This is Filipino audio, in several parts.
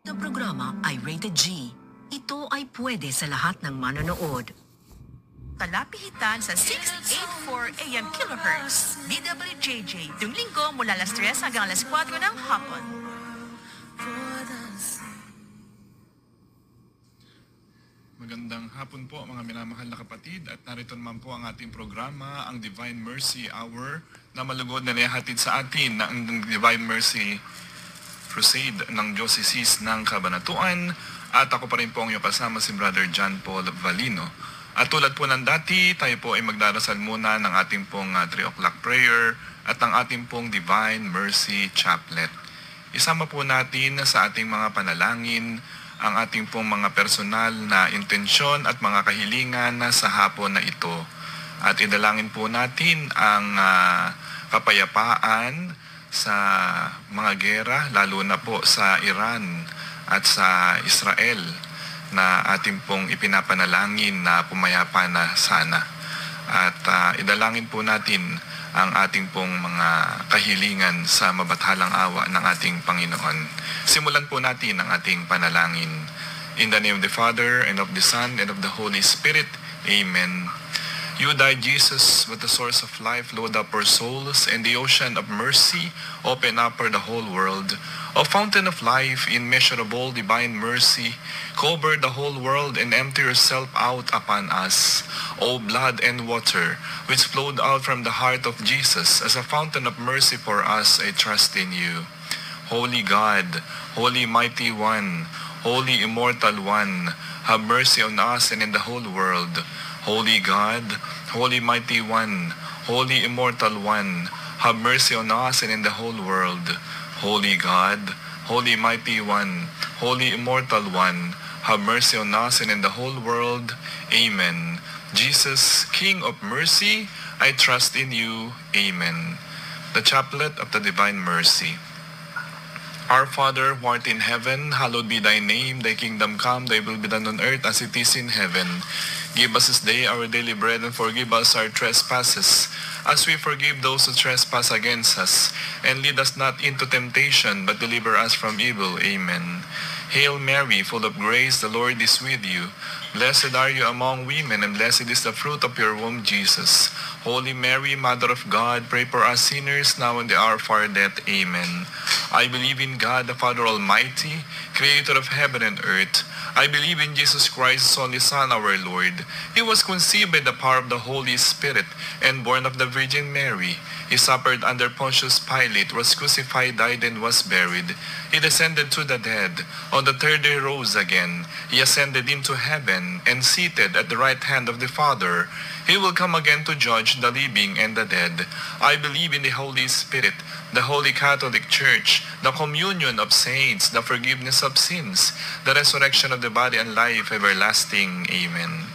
Na programa ay rated G. Ito ay pwede sa lahat ng manonood. Kalapihitan sa 684 AM kilohertz. DWJJ, tuwing linggo mula alas 3 hanggang alas 4 ng hapon. Magandang hapon po mga minamahal na kapatid at narito naman po ang ating programa, ang Divine Mercy Hour na malugod na nihatid sa atin ng Divine Mercy Crusade ng Diocese ng Cabanatuan at ako pa rin po ang iyong kasama si Brother John Paul Valino. At tulad po ng dati, tayo po ay magdarasal muna ng ating pong 3 o'clock prayer at ng ating pong Divine Mercy Chaplet. Isama po natin sa ating mga panalangin ang ating pong mga personal na intensyon at mga kahilingan sa hapon na ito. At idalangin po natin ang kapayapaan sa mga gera, lalo na po sa Iran at sa Israel na ating pong ipinapanalangin na pumayapa na sana. At idalangin po natin ang ating pong mga kahilingan sa mabathalang awa ng ating Panginoon. Simulan po natin ang ating panalangin. In the name of the Father, and of the Son, and of the Holy Spirit. Amen. You died, Jesus, with the source of life, load up our souls, and the ocean of mercy, open up for the whole world. O fountain of life, immeasurable divine mercy, cover the whole world and empty yourself out upon us. O blood and water, which flowed out from the heart of Jesus as a fountain of mercy for us, I trust in you. Holy God, Holy Mighty One, Holy Immortal One, have mercy on us and in the whole world. Holy God, Holy Mighty One, Holy Immortal One, have mercy on us and in the whole world. Holy God, Holy Mighty One, Holy Immortal One, have mercy on us and in the whole world. Amen. Jesus, King of Mercy, I trust in you. Amen. The Chaplet of the Divine Mercy. Our Father, who art in heaven, hallowed be thy name. Thy kingdom come, thy will be done on earth as it is in heaven. Give us this day our daily bread, and forgive us our trespasses, as we forgive those who trespass against us. And lead us not into temptation, but deliver us from evil. Amen. Hail Mary, full of grace, the Lord is with you. Blessed are you among women, and blessed is the fruit of your womb, Jesus. Holy Mary, Mother of God, pray for us sinners, now and the hour of our death. Amen. I believe in God, the Father Almighty, creator of heaven and earth. I believe in Jesus Christ, His only Son, our Lord. He was conceived by the power of the Holy Spirit and born of the Virgin Mary. He suffered under Pontius Pilate, was crucified, died, and was buried. He descended to the dead. On the third day rose again. He ascended into heaven and seated at the right hand of the Father. He will come again to judge the living and the dead. I believe in the Holy Spirit, the Holy Catholic Church, the communion of saints, the forgiveness of sins, the resurrection of the body and life everlasting. Amen.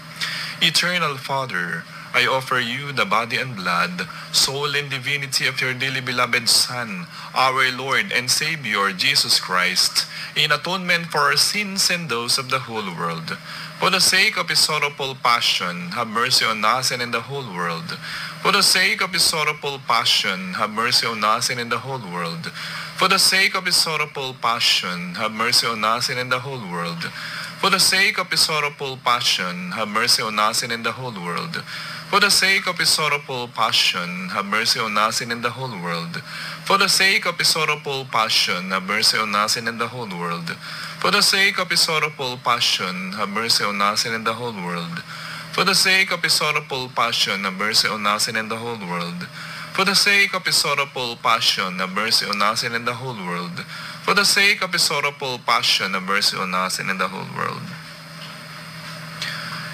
Eternal Father, I offer you the body and blood, soul and divinity of your dearly beloved Son, our Lord and Savior, Jesus Christ, in atonement for our sins and those of the whole world. For the sake of His sorrowful passion, have mercy on us and in the whole world. For the sake of His sorrowful passion, have mercy on us and in the whole world. For the sake of His sorrowful passion, have mercy on us and in the whole world. For the sake of His sorrowful passion, have mercy on us and in the whole world. For the sake of His sorrowful passion, have mercy on us and in the whole world. For the sake of His sorrowful passion, have mercy on us and in the whole world. For the sake of His sorrowful passion, have mercy on us and in the whole world. For the sake of His sorrowful passion, have mercy on us and in the whole world. For the sake of His sorrowful passion, have mercy on us and in the whole world. For the sake of His sorrowful passion, have mercy on us and in the whole world.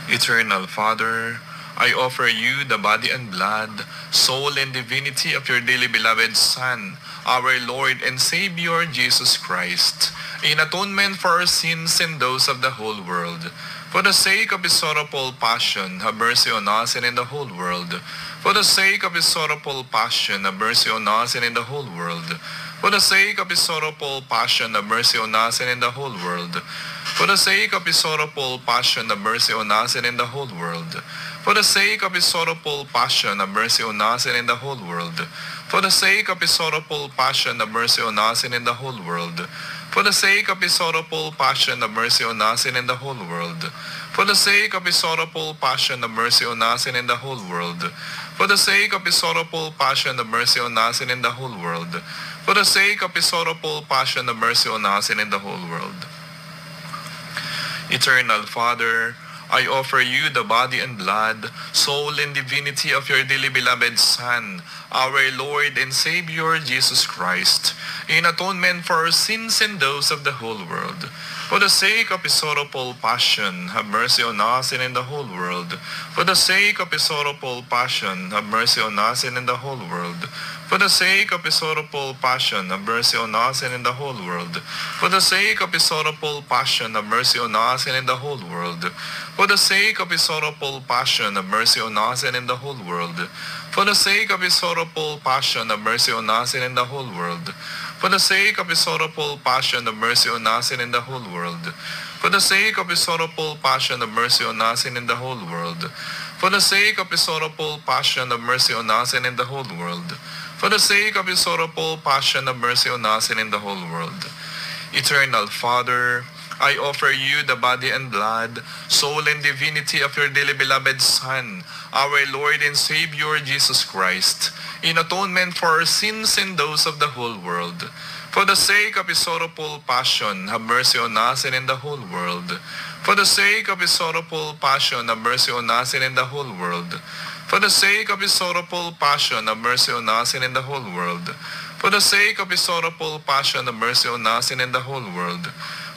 Eternal Father, I offer you the body and blood, soul and divinity of your dearly beloved Son, our Lord and Savior, Jesus Christ, in atonement for our sins and those of the whole world. For the sake of His sorrowful passion, have mercy on us and in the whole world. For the sake of His sorrowful passion, have mercy on us and in the whole world. For the sake of His sorrowful passion, have mercy on us and in the whole world. For the sake of His sorrowful passion, have mercy on us and in the whole world. For the sake of His sorrowful passion, have mercy on us and in the whole world. For the sake of His sorrowful passion, have mercy on us and in the whole world. For For the sake of his sorrowful passion, have mercy on us and in the whole world. For the sake of his sorrowful passion, have mercy on us and in the whole world. For the sake of his sorrowful passion, have mercy on us and in the whole world. For the sake of his sorrowful passion, have mercy on us and in the whole world. Eternal Father, I offer you the body and blood, soul and divinity of your dearly beloved Son, our Lord and Savior Jesus Christ, in atonement for our sins and those of the whole world. For the sake of his sorrowful passion, have mercy on us and in the whole world. For the sake of his sorrowful passion, have mercy on us and in the whole world. For the sake of his sorrowful passion, have mercy on us and in the whole world. For the sake of his sorrowful passion, have mercy on us and in the whole world. For the sake of his sorrowful passion, have mercy on us and in the whole world. For the sake of his sorrowful passion, have mercy on us and in the whole world. For the sake of his sorrowful passion, have mercy on us and in the whole world. For the sake of his sorrowful passion, have mercy on us and in the whole world. For the sake of his sorrowful passion, have mercy on us and in the whole world. For the sake of his sorrowful passion, have mercy on us and in the whole world. Eternal Father, I offer you the body and blood, soul and divinity of your dearly beloved Son, our Lord and Savior Jesus Christ, in atonement for our sins and those of the whole world. For the sake of his sorrowful passion, have mercy on us and in the whole world. For the sake of his sorrowful passion, have mercy on us and in the whole world. For the sake of his sorrowful passion, have mercy on us and in the whole world. For the sake of his sorrowful passion, have mercy on us and in the whole world.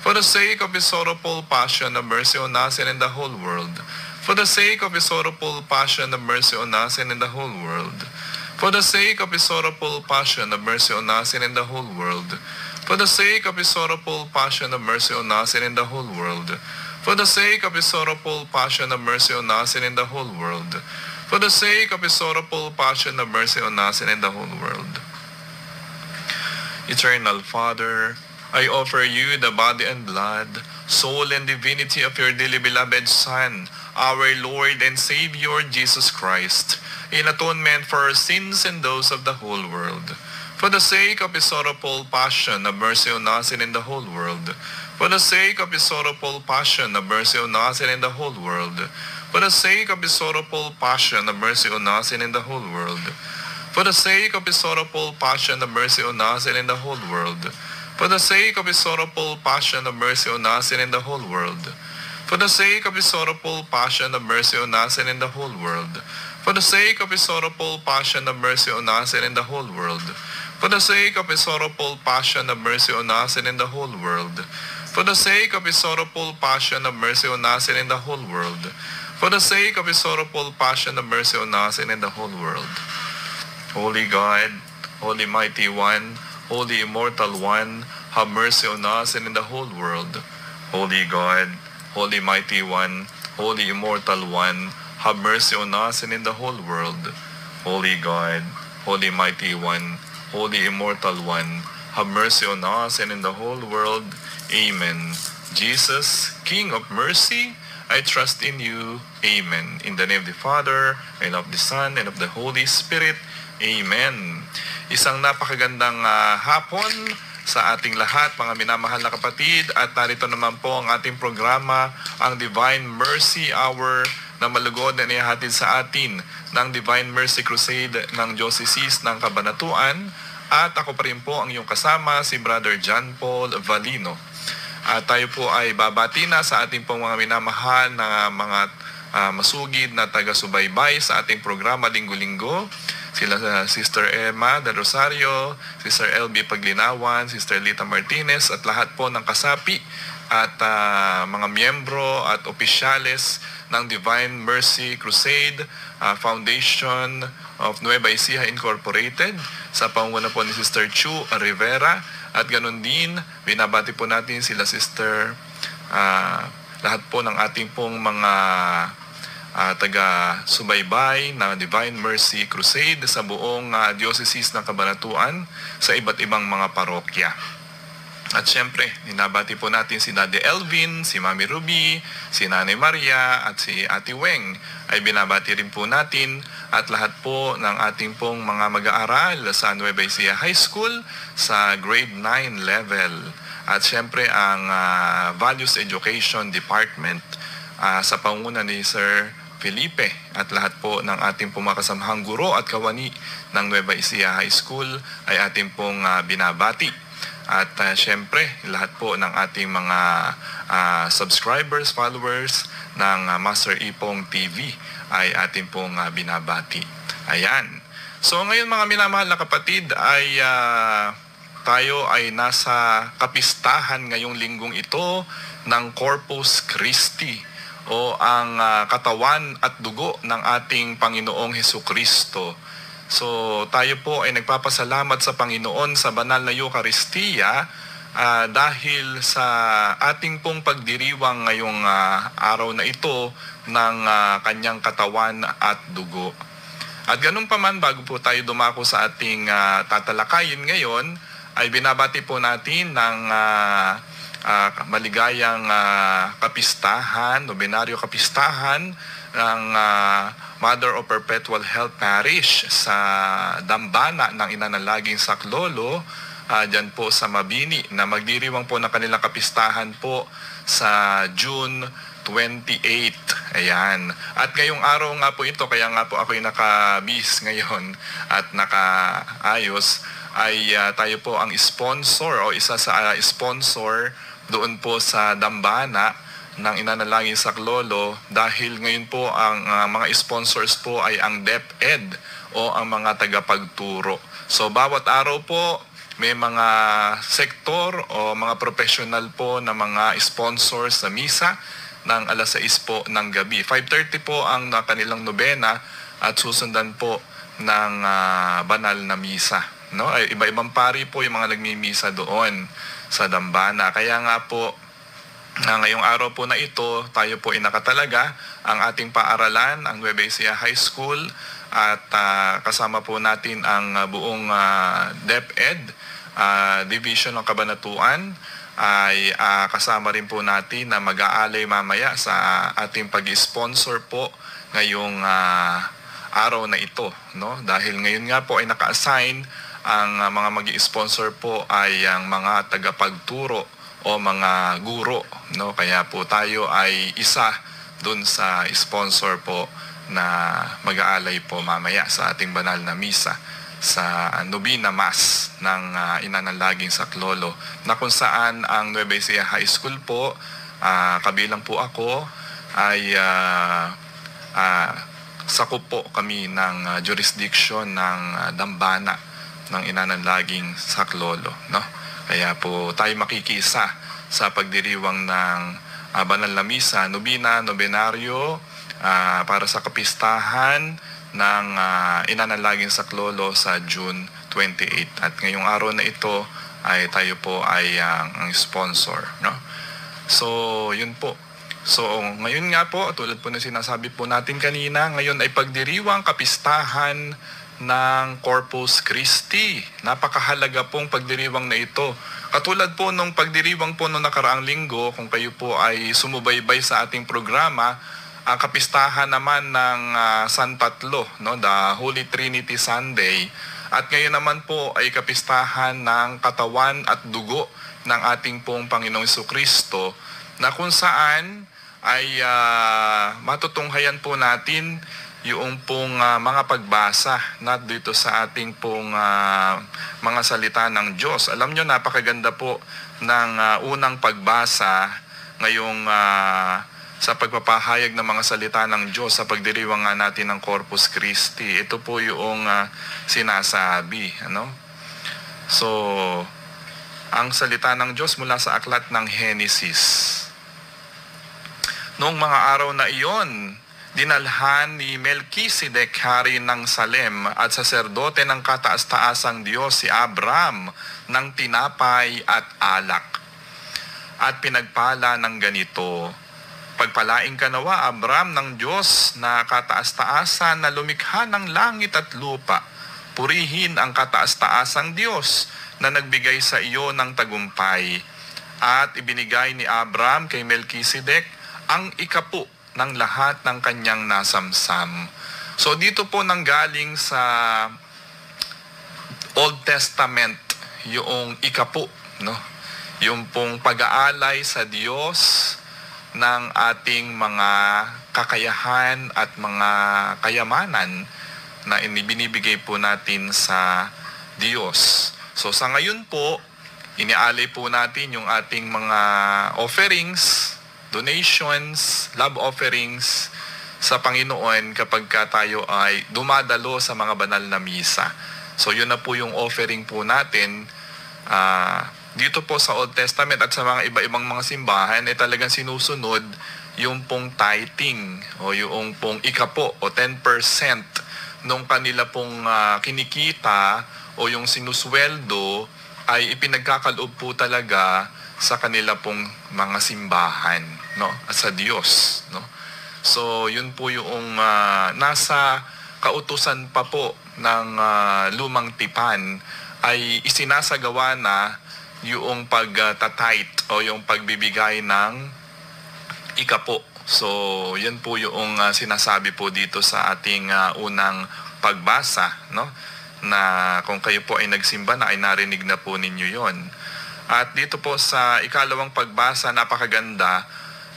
For the sake of his sorrowful passion, have mercy on us and in the whole world. For the sake of his sorrowful passion, have mercy on us and in the whole world. For the sake of his sorrowful passion, have mercy on us and in the whole world. For the sake of his sorrowful passion, have mercy on us and in the whole world. For the sake of his sorrowful passion, have mercy on us and in the whole world. For the sake of his sorrowful passion, have mercy on us and in the whole world. Eternal Father, I offer you the body and blood, soul and divinity of your dearly beloved Son, our Lord and Savior Jesus Christ, in atonement for our sins and those of the whole world. For the sake of his sorrowful passion, have mercy on us and in the whole world. For the sake of his sorrowful passion, have mercy on us and in the whole world. For the sake of his sorrowful passion, have mercy on us and in the whole world. For the sake of his sorrowful passion, have mercy on us and in the whole world. For the sake of his sorrowful passion, have mercy on us and in the whole world. For the sake of his sorrowful passion, have mercy on us and in the whole world. For the sake of his sorrowful passion, have mercy on us and in the whole world. For the sake of his sorrowful passion, have mercy on us and in the whole world. For the sake of his sorrowful passion, have mercy on us and in the whole world. For the sake of his sorrowful passion, have mercy on us and in the whole world. Holy God, Holy Mighty One, Holy Immortal One, have mercy on us and in the whole world. Holy God, Holy Mighty One, Holy Immortal One, have mercy on us and in the whole world. Holy God, Holy Mighty One, Holy Immortal One, have mercy on us and in the whole world. Amen. Jesus, King of mercy, I trust in you. Amen. In the name of the Father, and of the Son, and of the Holy Spirit. Amen. Isang napakagandang hapon sa ating lahat, mga minamahal na kapatid. At narito naman po ang ating programa, ang Divine Mercy Hour, na malugod na nihahatid sa atin ng Divine Mercy Crusade ng Diocese ng Cabanatuan. At ako pa rin po ang iyong kasama, si Brother John Paul Valino. At tayo po ay babati na sa ating pong mga minamahal na mga masugid na taga-subaybay sa ating programa linggo-linggo. Sila Sister Emma del Rosario, Sister LB Paglinawan, Sister Lita Martinez at lahat po ng kasapi at mga miyembro at opisyales ng Divine Mercy Crusade Foundation of Nueva Ecija Incorporated sa pangunguna po ni Sister Chu Rivera. At ganun din, binabati po natin sila Sister, lahat po ng ating pong mga taga-subaybay na Divine Mercy Crusade sa buong Diocese ng Cabanatuan sa iba't ibang mga parokya. At syempre, binabati po natin si Daddy Elvin, si Mami Ruby, si Nanay Maria at si Ate Weng ay binabati rin po natin at lahat po ng ating pong mga mag-aaral sa Nueva Ecija High School sa grade 9 level. At syempre ang Values Education Department sa pangunguna ni Sir Felipe at lahat po ng ating pumakasamahang guro at kawani ng Nueva Ecija High School ay ating pong binabati. At syempre lahat po ng ating mga subscribers, followers ng Master Ipong TV ay ating pong binabati. Ayan. So ngayon mga minamahal na kapatid ay tayo ay nasa kapistahan ngayong linggong ito ng Corpus Christi o ang katawan at dugo ng ating Panginoong Hesukristo. So tayo po ay nagpapasalamat sa Panginoon sa banal na Eucharistia dahil sa ating pong pagdiriwang ngayong araw na ito ng kanyang katawan at dugo. At ganun pa man, bago po tayo dumako sa ating tatalakayin ngayon, ay binabati po natin ng maligayang kapistahan, nobenaryo kapistahan ng Mother of Perpetual Help Parish sa Dambana ng Ina ng Laging Saklolo, dyan po sa Mabini, na magdiriwang po ng kanilang kapistahan po sa June 28. Ayan. At ngayong araw nga po ito, kaya nga po ako'y naka-bis ngayon at nakaayos, ay tayo po ang sponsor o isa sa sponsor doon po sa Dambana ng Ina ng Laging Saklolo, dahil ngayon po ang mga sponsors po ay ang DepEd o ang mga tagapagturo. So bawat araw po may mga sektor o mga professional po na mga sponsors sa misa ng alas 6 po ng gabi. 5:30 po ang kanilang nobena at susundan po ng banal na misa. No? Ay, iba-ibang pari po yung mga nagmimisa doon sa Dambana. Kaya nga po, ngayong araw po na ito, tayo po inakatalaga ang ating paaralan, ang Nueva Ecija High School, at kasama po natin ang buong DepEd, Division ng Kabanatuan, ay kasama rin po natin na mag-aalay mamaya sa ating pag-sponsor po ngayong araw na ito. No? Dahil ngayon nga po ay naka-assign ang mga mag-sponsor po ay ang mga tagapagturo o mga guro. No? Kaya po tayo ay isa dun sa sponsor po na mag-aalay po mamaya sa ating banal na misa sa Novena Mass ng Ina ng Laging Saklolo, na kung saan ang Nueva Ecija High School po, kabilang po ako, ay sakop po kami ng jurisdiction ng Dambana ng Ina ng Laging Saklolo. No? Kaya po tayo makikisa sa pagdiriwang ng banal na misa, Novena, Nobenaryo, para sa kapistahan ng Ina ng Laging Saklolo sa June 28. At ngayong araw na ito ay tayo po ay ang sponsor. No? So, yun po. So, ngayon nga po, tulad po na sinasabi po natin kanina, ngayon ay pagdiriwang kapistahan ng Corpus Christi. Napakahalaga pong pagdiriwang na ito. Katulad po nung pagdiriwang po nung nakaraang linggo, kung kayo po ay sumubaybay sa ating programa, ang kapistahan naman ng San Patlo, no, the Holy Trinity Sunday. At ngayon naman po ay kapistahan ng katawan at dugo ng ating pong Panginoong Hesukristo, na kung saan ay matutunghayan po natin yung pong mga pagbasa na dito sa ating pong mga salita ng Diyos. Alam nyo, napakaganda po ng unang pagbasa ngayong sa pagpapahayag ng mga salita ng Diyos sa pagdiriwang natin ng Corpus Christi. Ito po yung sinasabi. Ano? So, ang salita ng Diyos mula sa aklat ng Henesis. Noong mga araw na iyon, dinalhan ni Melchizedek, hari ng Salem at saserdote ng kataas-taasang Diyos, si Abram, ng tinapay at alak. At pinagpala ng ganito, pagpalaing ka nawa, Abram, ng Diyos na kataas-taasan na lumikha ng langit at lupa. Purihin ang kataas-taasang Diyos na nagbigay sa iyo ng tagumpay. At ibinigay ni Abram kay Melchizedek ang ikapu ng lahat ng kanyang nasamsam. So dito po nanggaling sa Old Testament yung ikapu, no? yung pong pag-aalay sa Diyos ng ating mga kakayahan at mga kayamanan na binibigay po natin sa Diyos. So sa ngayon po, inialay po natin yung ating mga offerings, donations, love offerings sa Panginoon kapag tayo ay dumadalo sa mga banal na misa. So yun na po yung offering po natin. Dito po sa Old Testament at sa mga iba-ibang mga simbahan ay talagang sinusunod yung pong tithing o yung pong ikapo o 10% nung kanila pong kinikita o yung sinusweldo ay ipinagkakaloob po talaga sa kanila pong mga simbahan, no, at sa Diyos, no. So yun po yung nasa kautusan pa po ng lumang tipan ay isinasagawa na yung pagtatite o yung pagbibigay ng ikapo. So, yan po yung sinasabi po dito sa ating unang pagbasa, no? Na kung kayo po ay nagsimba na, ay narinig na po ninyo yon. At dito po sa ikalawang pagbasa, napakaganda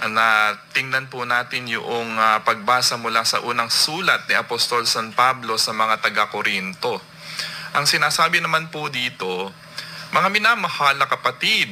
na tingnan po natin yung pagbasa mula sa unang sulat ni Apostol San Pablo sa mga taga-Korinto. Ang sinasabi naman po dito, mga minamahal na kapatid,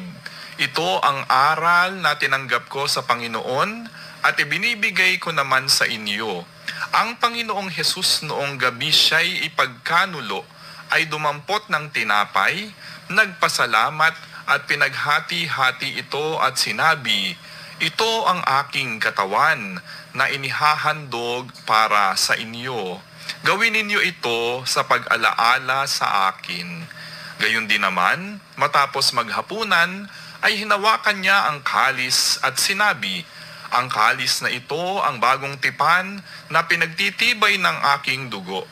ito ang aral na tinanggap ko sa Panginoon at ibinibigay ko naman sa inyo. Ang Panginoong Hesus noong gabi siya'y ipagkanulo ay dumampot ng tinapay, nagpasalamat at pinaghati-hati ito at sinabi, ito ang aking katawan na inihahandog para sa inyo. Gawin ninyo ito sa pag-alaala sa akin. Gayon din naman, matapos maghapunan, ay hinawakan niya ang kalis at sinabi, ang kalis na ito ang bagong tipan na pinagtitibay ng aking dugo.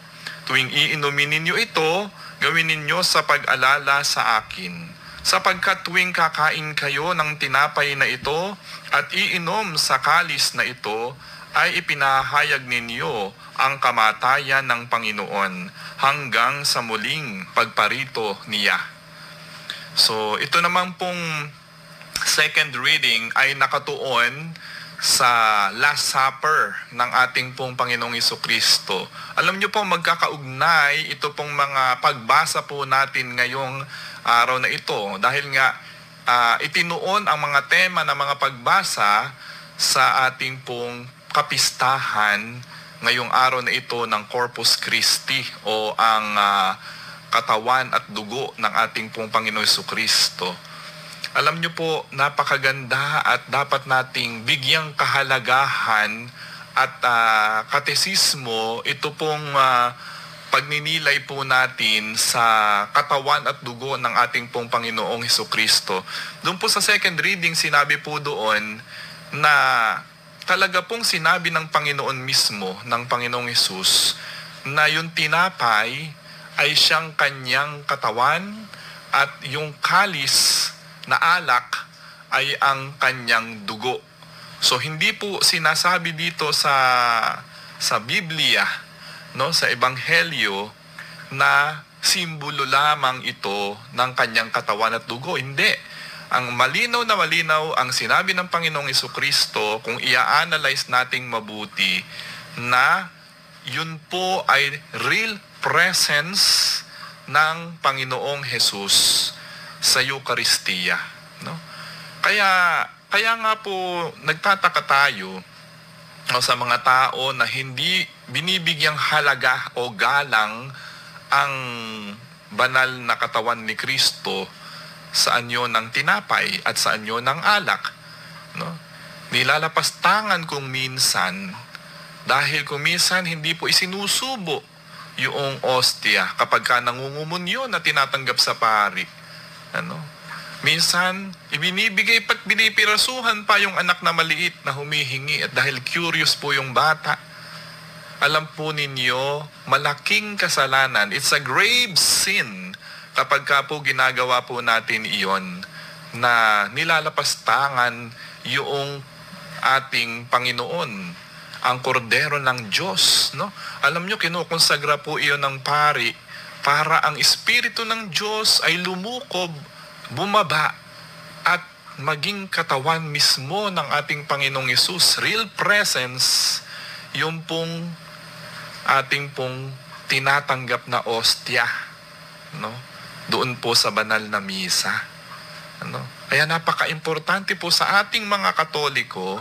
Tuwing iinumin ninyo ito, gawin ninyo sa pag-alala sa akin. Sapagkat tuwing kakain kayo ng tinapay na ito at iinom sa kalis na ito, ay ipinahayag ninyo ang kamatayan ng Panginoon hanggang sa muling pagparito niya. So, ito naman pong second reading ay nakatuon sa Last Supper ng ating pong Panginoong Jesucristo. Alam niyo po, magkakaugnay ito pong mga pagbasa po natin ngayong araw na ito. Dahil nga, itinuon ang mga tema ng mga pagbasa sa ating pong kapistahan ngayong araw na ito ng Corpus Christi o ang katawan at dugo ng ating pong Panginoong Jesucristo. Alam niyo po, napakaganda at dapat nating bigyang kahalagahan at katesismo ito pong pagninilay po natin sa katawan at dugo ng ating pong Panginoong Jesucristo. Doon po sa second reading, sinabi po doon na talaga pong sinabi ng Panginoon mismo, ng Panginoong Hesus, na yung tinapay ay siyang kanyang katawan at yung kalis na alak ay ang kanyang dugo. So hindi po sinasabi dito sa Biblia, no, sa Ebanghelyo, na simbolo lamang ito ng kanyang katawan at dugo. Hindi. Ang malinaw na malinaw ang sinabi ng Panginoong Jesucristo, kung i-analyze nating mabuti, na yun po ay real presence ng Panginoong Jesus sa Eucharistia, no? Kaya nga po nagtataka tayo sa mga tao na hindi binibigyang halaga o galang ang banal na katawan ni Kristo sa anyo ng tinapay at sa anyo ng alak, no? Nilalapastangan kung minsan, dahil kung minsan hindi po isinusubo yung ostia kapag ka nangungumunyo na tinatanggap sa pari. Ano? Minsan, ibinibigay pat binipirasuhan pa yung anak na maliit na humihingi at dahil curious po yung bata. Alam po ninyo, malaking kasalanan. It's a grave sin kapag ka po ginagawa po natin iyon na nilalapastangan yung ating Panginoon, ang kordero ng Diyos, no? Alam nyo, kinukonsagra po iyon ng pari para ang Espiritu ng Diyos ay lumukob, bumaba, maging katawan mismo ng ating Panginoong Yesus, real presence, yung pong ating pong tinatanggap na ostya, no? Doon po sa banal na misa. Ano? Kaya napaka-importante po sa ating mga Katoliko,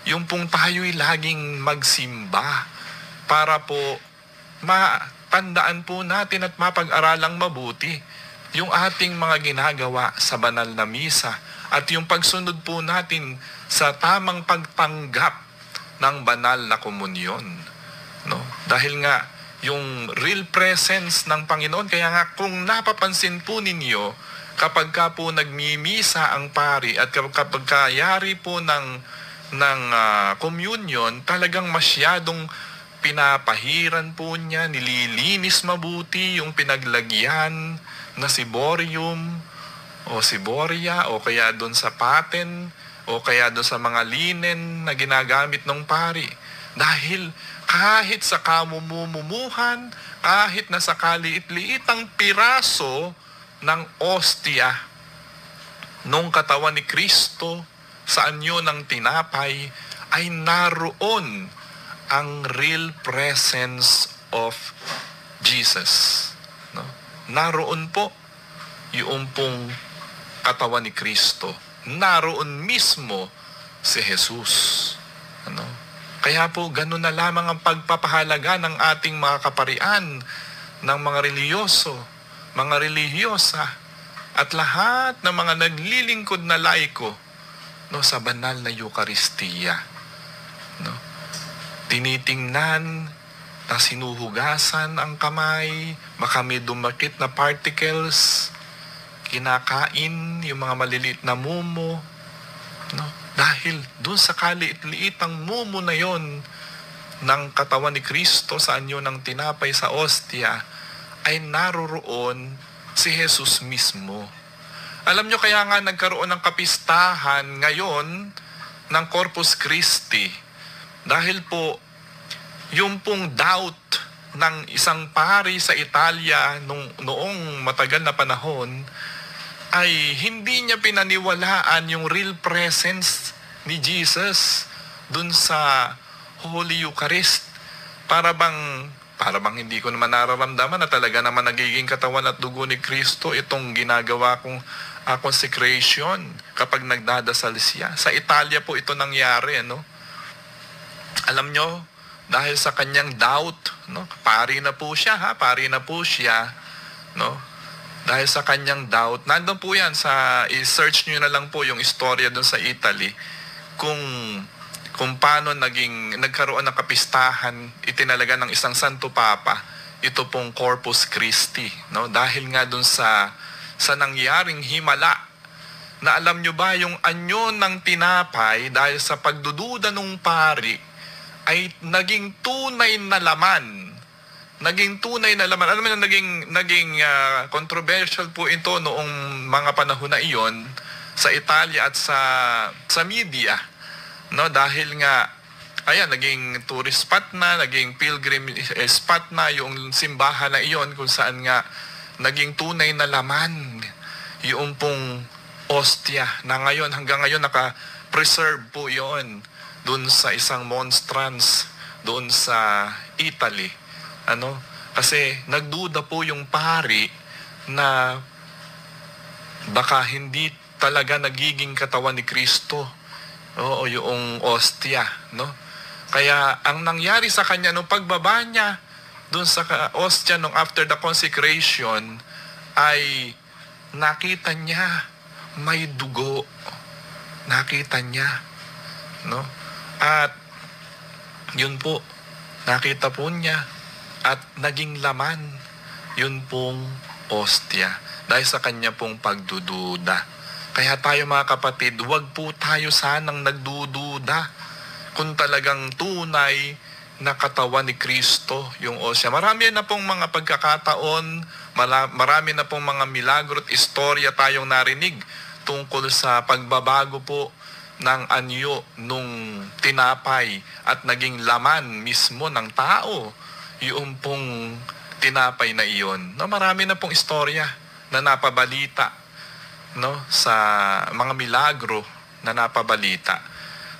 yung pong tayo'y laging magsimba para po matandaan po natin at mapag-aralang mabuti yung ating mga ginagawa sa banal na misa at yung pagsunod po natin sa tamang pagtanggap ng banal na komunyon. No? Dahil nga, yung real presence ng Panginoon, kaya nga kung napapansin po ninyo, kapag ka po nagmimisa ang pari at kapag kayari po ng communion, talagang masyadong pinapahiran po niya, nililinis mabuti yung pinaglagyan na siborium o siboria o kaya doon sa paten o kaya doon sa mga linen na ginagamit ng pari. Dahil kahit sa kamumumuhan, kahit na sa kaliit-liitang piraso ng ostya nung katawan ni Kristo sa anyo ng tinapay, ay naroon ang real presence of Jesus. No? Naroon po yung pong katawan ni Kristo. Naroon mismo si Jesus. Ano? Kaya po, ganun na lamang ang pagpapahalaga ng ating mga kaparian, ng mga reliyoso, mga relihiyosa, at lahat ng mga naglilingkod na laiko, no, sa banal na Eucharistia. No? Tinitingnan, na sinuhugasan ang kamay, baka may dumakit na particles, kinakain yung mga maliliit na mumo, no? Dahil doon sa kaliit-liitang mumo na yon ng katawan ni Kristo sa anyo ng tinapay sa ostya, ay naroroon si Jesus mismo. Alam nyo, kaya nga nagkaroon ng kapistahan ngayon ng Corpus Christi. Dahil po, yung pong doubt ng isang pari sa Italia noong matagal na panahon, ay hindi niya pinaniwalaan yung real presence ni Jesus dun sa Holy Eucharist. Para bang hindi ko naman nararamdaman na talaga naman nagiging katawan at dugo ni Kristo itong ginagawa kong consecration kapag nagdadasal siya. Sa Italia po ito nangyari, no? Alam nyo, dahil sa kanyang doubt, no? Pari na po siya, no? Dahil sa kanyang doubt, nandun po yan i-search nyo na lang po yung istorya dun sa Italy, kung paano nagkaroon ng kapistahan, itinalaga ng isang Santo Papa, ito pong Corpus Christi, no? Dahil nga dun sa nangyaring himala, na alam nyo ba yung anyo ng tinapay, dahil sa pagdududa ng pari, ay naging tunay na laman. Alam mo na, naging controversial po ito noong mga panahon na iyon sa Italia at sa media. No, dahil nga naging tourist spot na, naging pilgrim spot na yung simbahan na iyon, kung saan nga naging tunay na laman yung pong ostya na hanggang ngayon naka-preserve po iyon doon sa isang monstrance doon sa Italy. Ano? Kasi nagduda po yung pari na baka hindi talaga nagiging katawan ni Kristo. Oo, yung ostya, no? Kaya ang nangyari sa kanya nung pagbaba niya doon sa ostya nung after the consecration, ay nakita niya may dugo. Nakita niya, no? At yun po, nakita po niya at naging laman yun pong ostya dahil sa kanya pong pagdududa. Kaya tayo mga kapatid, huwag po tayo sanang nagdududa kung talagang tunay na katawan ni Kristo yung ostya. Marami na pong mga pagkakataon, marami na pong mga milagro at istorya tayong narinig tungkol sa pagbabago po ng anyo nung tinapay at naging laman mismo ng tao yung pong tinapay na iyon. No, marami na pong istorya na napabalita no, sa mga milagro na napabalita.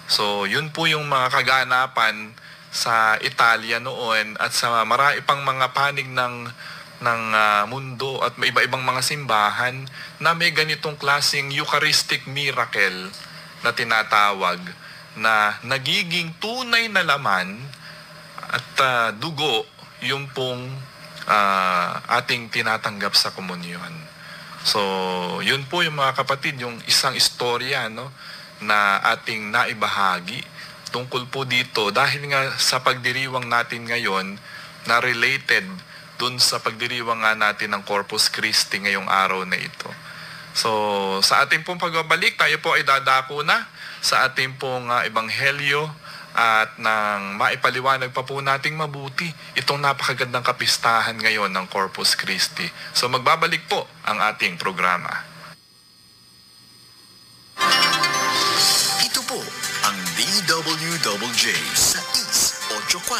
So, yun po yung mga kaganapan sa Italia noon at sa marami pang mga panig ng mundo at may iba-ibang mga simbahan na may ganitong klaseng Eucharistic miracle na tinatawag na nagiging tunay na laman at dugo yung pong ating tinatanggap sa komunyon. So, yun po yung mga kapatid, yung isang istorya, no, na ating naibahagi tungkol po dito dahil nga sa pagdiriwang natin ngayon na related dun sa pagdiriwang nga natin ng Corpus Christi ngayong araw na ito. So, sa ating pong pagbabalik, tayo po ay dadako na sa ating pong ebanghelyo at nang maipaliwanag pa po nating mabuti itong napakagandang kapistahan ngayon ng Corpus Christi. So, magbabalik po ang ating programa. Ito po ang DWWJ sa East 84.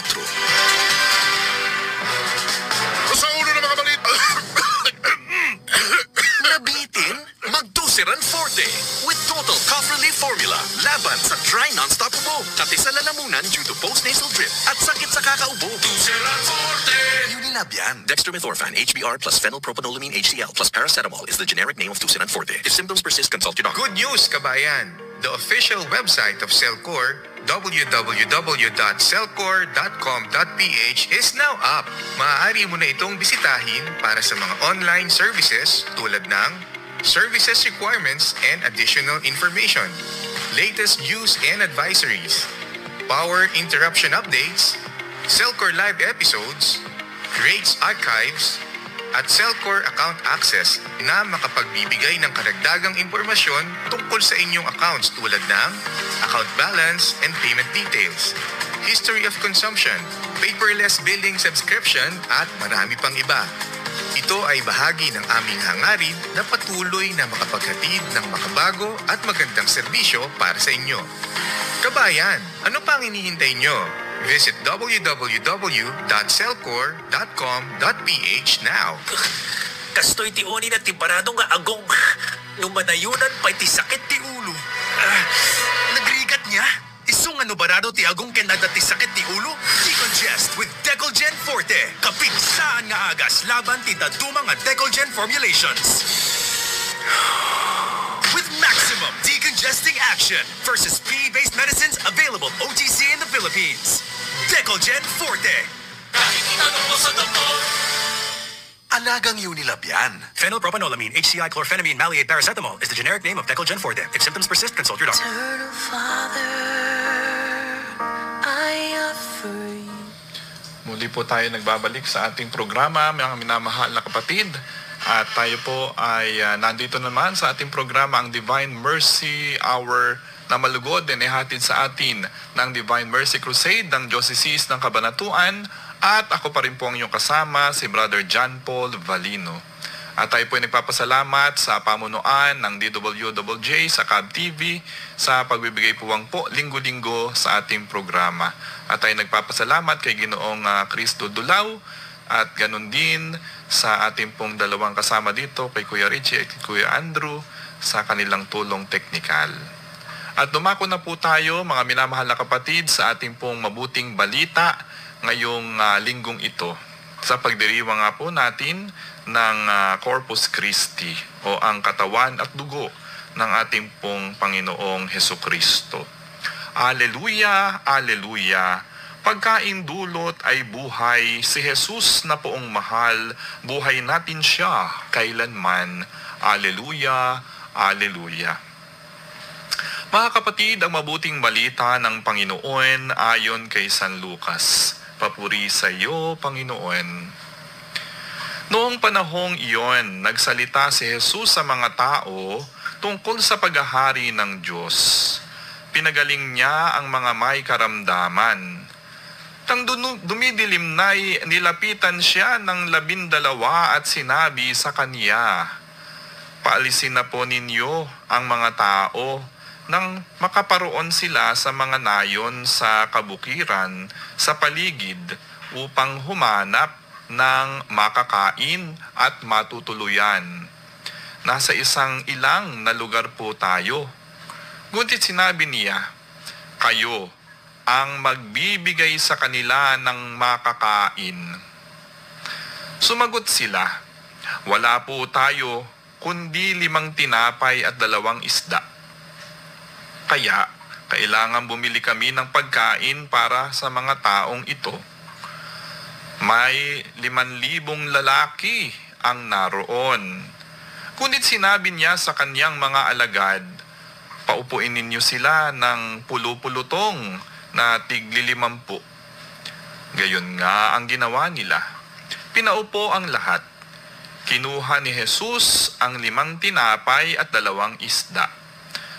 Sa ulo ng mga balita. Nabitin? Magdusiran Forte with Total Cough Relief Formula. Laban sa dry non-stop ubo, pati sa lalamunan due to post-nasal drip at sakit sa kakaubo. Dusiran Forte. Unilabian. Dextromethorphan, HBr plus phenylpropanolamine HCl plus paracetamol is the generic name of Dusiran Forte. If symptoms persist, consult your doctor. Good news, kabayan! The official website of Cellcore, www.cellcore.com.ph is now up. Maaari mo na itong bisitahin para sa mga online services tulad ng services requirements and additional information, latest news and advisories, power interruption updates, Cellcore live episodes, rates archives, at Cellcore account access na makapagbibigay ng karagdagang impormasyon tungkol sa inyong accounts tulad ng account balance and payment details, history of consumption, paperless billing subscription at marami pang iba. Ito ay bahagi ng aming hangarin na patuloy na makapaghatid ng makabago at magandang serbisyo para sa inyo. Kabayan, ano pa ang hinihintay nyo? Visit www.cellcore.com.ph now. Kastoy ti oni na timparado nga agong numanayunan pa ti sakit ti ulo. Nagrigat niya? Isung ano barado ti agong kenada ti sakit ti ulo? Decongest with Decolgen Forte. Kapit saan nga agas laban ti daduma nga Decolgen formulations. With maximum decongesting action versus P-based medicines available OTC in the Philippines. Decolgen Forte. Alagang Unilab yan. Phenylpropanolamine, HCI, chlorphenamine, maleate, paracetamol is the generic name of Decolgen Forte. If symptoms persist, consult your doctor. Eternal Father, I offer you. Muli po tayo nagbabalik sa ating programa, mga minamahal na kapatid. At tayo po ay nandito naman sa ating programa, ang Divine Mercy Hour na malugod din ihatid sa atin ng Divine Mercy Crusade ng Diocese ng Cabanatuan. At ako pa rin po ang inyong kasama, si Brother John Paul Valino. At tayo po ay nagpapasalamat sa pamunuan ng DWWJ sa Cab TV sa pagbibigay puwang po linggo-linggo sa ating programa. At tayo nagpapasalamat kay Ginoong Cristo Dulao at ganun din sa ating pong dalawang kasama dito, kay Kuya Richie at Kuya Andrew, sa kanilang tulong teknikal. At dumako na po tayo, mga minamahal na kapatid, sa ating pong mabuting balita ngayong linggong ito. Sa pagdiriwang nga po natin ng Corpus Christi o ang katawan at dugo ng ating pong Panginoong Hesukristo. Alleluia, alleluia. Pagkain dulot ay buhay, si Jesus na poong mahal, buhay natin siya kailanman. Alleluia, alleluia. Mga kapatid, ang mabuting balita ng Panginoon ayon kay San Lucas. Papuri sa iyo, Panginoon. Noong panahong iyon, nagsalita si Jesus sa mga tao tungkol sa paghahari ng Diyos. Pinagaling niya ang mga may karamdaman. Tang dumidilim na'y nilapitan siya ng 12 at sinabi sa kaniya, "Paalisin na po ninyo ang mga tao nang makaparoon sila sa mga nayon sa kabukiran sa paligid upang humanap ng makakain at matutuluyan." nasa isang ilang na lugar po tayo. Ngunit sinabi niya, kayo ang magbibigay sa kanila ng makakain. Sumagot sila, wala po tayo kundi 5 tinapay at 2 isda. Kaya, kailangan bumili kami ng pagkain para sa mga taong ito. May 5,000 lalaki ang naroon. Ngunit sinabi niya sa kanyang mga alagad, paupuin ninyo sila ng pulu-pulutong na tig-50. Gayon nga ang ginawa nila. Pinaupo ang lahat. Kinuha ni Jesus ang 5 tinapay at 2 isda.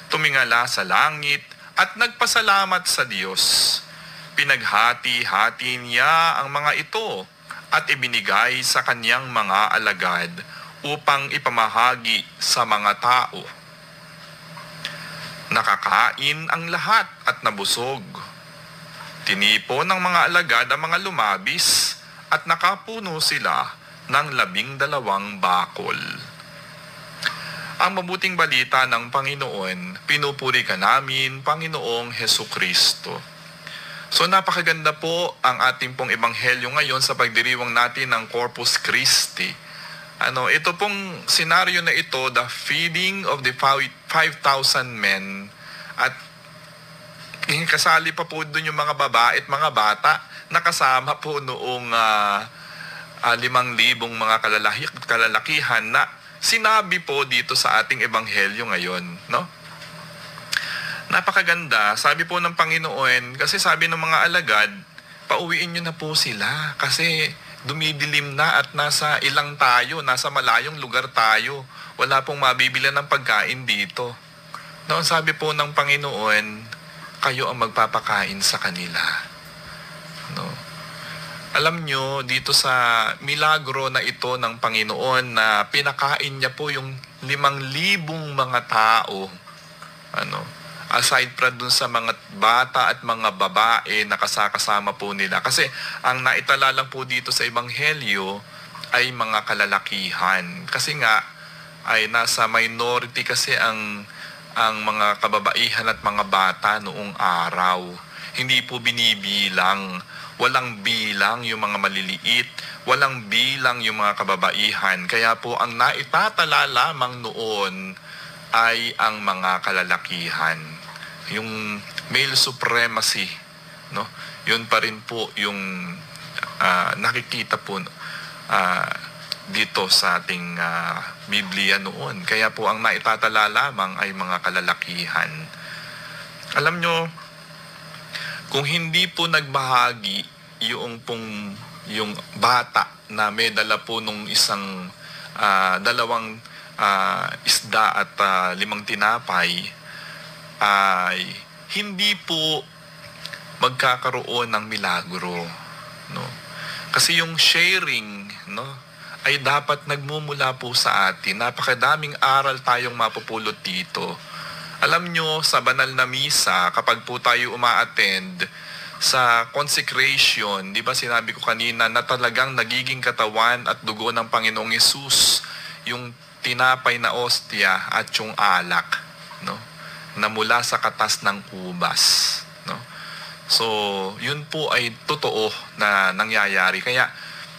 Tumingala sa langit at nagpasalamat sa Diyos. Pinaghati-hati niya ang mga ito at ibinigay sa kanyang mga alagad upang ipamahagi sa mga tao. Nakakain ang lahat at nabusog. Tinipon ng mga alagad ang mga lumabis at nakapuno sila ng 12 bakol. Ang mabuting balita ng Panginoon, pinupuri ka namin, Panginoong Hesukristo. So napakaganda po ang ating pong ebanghelyo ngayon sa pagdiriwang natin ng Corpus Christi. Ito pong senaryo na ito, the feeding of the 5,000 men, at kasali pa po doon yung mga babae at mga bata na kasama po noong 5,000 mga kalalakihan na sinabi po dito sa ating ebanghelyo ngayon, no? Napakaganda, sabi po ng Panginoon, kasi sabi ng mga alagad, pauwiin nyo na po sila kasi dumidilim na at nasa ilang tayo, nasa malayong lugar tayo. Wala pong mabibilan ng pagkain dito. No, sabi po ng Panginoon, kayo ang magpapakain sa kanila. No? Alam nyo, dito sa milagro na ito ng Panginoon na pinakain niya po yung 5,000 mga tao, aside pa dun sa mga bata at mga babae na kasama po nila. Kasi ang naitala lang po dito sa Ebanghelyo ay mga kalalakihan. Kasi nga, ay nasa minority kasi ang mga kababaihan at mga bata noong araw. Hindi po binibilang. Walang bilang yung mga maliliit. Walang bilang yung mga kababaihan. Kaya po ang naitatala lamang noon ay ang mga kalalakihan. Yung male supremacy, no? Yun pa rin po yung nakikita po dito sa ating Biblia noon. Kaya po ang naitatala lamang ay mga kalalakihan. Alam nyo, kung hindi po nagbahagi yung bata na may dala po nung isang 2 isda at 5 tinapay, ay hindi po magkakaroon ng milagro, no? Kasi yung sharing, no, ay dapat nagmumula po sa atin. Napakadaming aral tayong mapupulot dito. Alam nyo, sa banal na misa, kapag po tayo uma-attend sa consecration, di ba sinabi ko kanina na talagang nagiging katawan at dugo ng Panginoong Hesus, yung tinapay na ostia at yung alak, no, na mula sa katas ng ubas, no? So, yun po ay totoo na nangyayari. Kaya,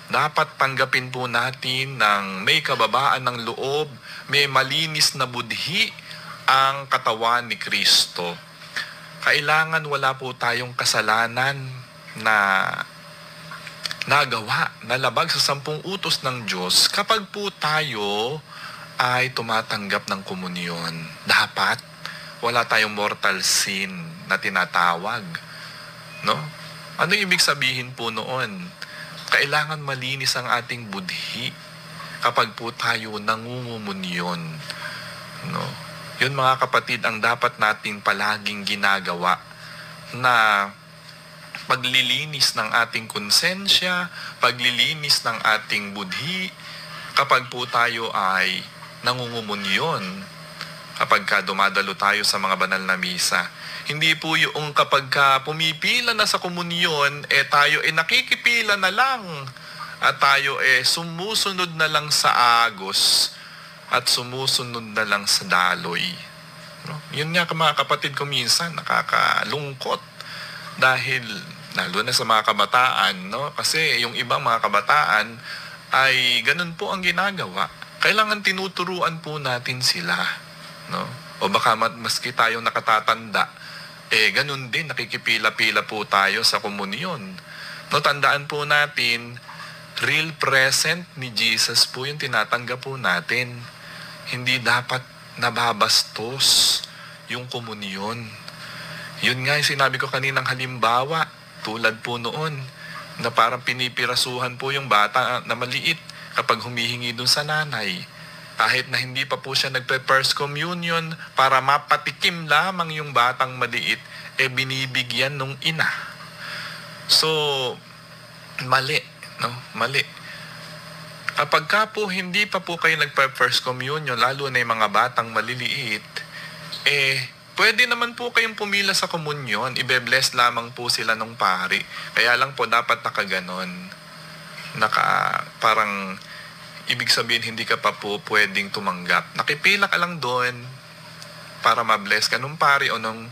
dapat tanggapin po natin ng may kababaan ng loob, may malinis na budhi ang katawan ni Kristo. Kailangan wala po tayong kasalanan na nagawa, na labag sa 10 utos ng Diyos kapag po tayo ay tumatanggap ng komunyon. Dapat wala tayong mortal sin na tinatawag, no? Ano ibig sabihin po noon? Kailangan malinis ang ating budhi kapag po tayo nangungumunyon, no? Yun mga kapatid ang dapat natin palaging ginagawa, na paglilinis ng ating konsensya, paglilinis ng ating budhi kapag po tayo ay nangungumunyon, kapag dumadalo tayo sa mga banal na misa. Hindi po yung kapag pumipila na sa komunyon, tayo nakikipila na lang at tayo sumusunod na lang sa agos. at sumusunod na lang sa daloy. No? Yun nga mga kapatid ko, minsan nakakalungkot dahil lalo na sa mga kabataan, no? Kasi yung ibang mga kabataan ay ganun po ang ginagawa. Kailangan tinuturuan po natin sila, no? O baka maski tayong nakatatanda, ganun din, nakikipila-pila po tayo sa komunyon. No, tandaan po natin, real present ni Jesus po yung tinatanggap po natin. Hindi dapat nababastos yung komunyon. Yun nga yung sinabi ko kaninang halimbawa, tulad po noon, na parang pinipirasuhan po yung bata na maliit kapag humihingi dun sa nanay. Kahit na hindi pa po siya nagpe-first communion, para mapatikim lamang yung batang maliit, binibigyan nung ina. So, mali, no? Mali. Kapag ka po hindi pa po kayo nagpe-first communion, lalo na yung mga batang maliliit, pwede naman po kayong pumila sa komunyon, ibe-bless lamang po sila ng pari. Kaya lang po dapat nakaganon. Parang ibig sabihin hindi ka pa po pwedeng tumanggap. Nakipila ka lang doon para ma-bless ka nung pari o nung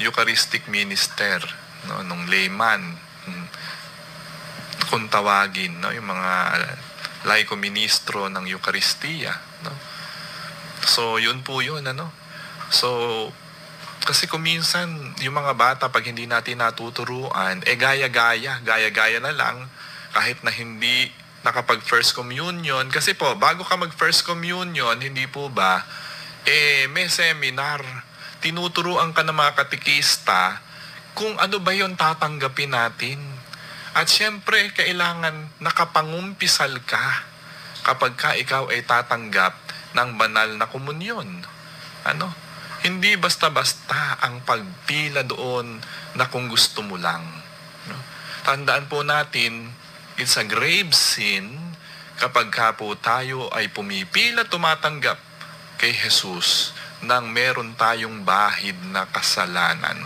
Eucharistic minister, no, nung layman. Kung tawagin, no, yung mga laiko ministro ng Eucharistia, no. So yun po yun, ano. So kasi kung minsan yung mga bata pag hindi natin natuturuan, gaya-gaya na lang kahit na hindi nakapag first communion. Kasi po bago ka mag first communion, hindi po ba may seminar, tinuturuan ka ng mga katikista kung ano ba yung tatanggapin natin. At syempre, kailangan nakapangumpisal ka kapag ka ikaw ay tatanggap ng banal na komunyon. Ano? Hindi basta-basta ang pagpila doon na kung gusto mo lang. No? Tandaan po natin, it's a grave sin kapag ka po tayo ay pumipila tumatanggap kay Jesus nang meron tayong bahid na kasalanan.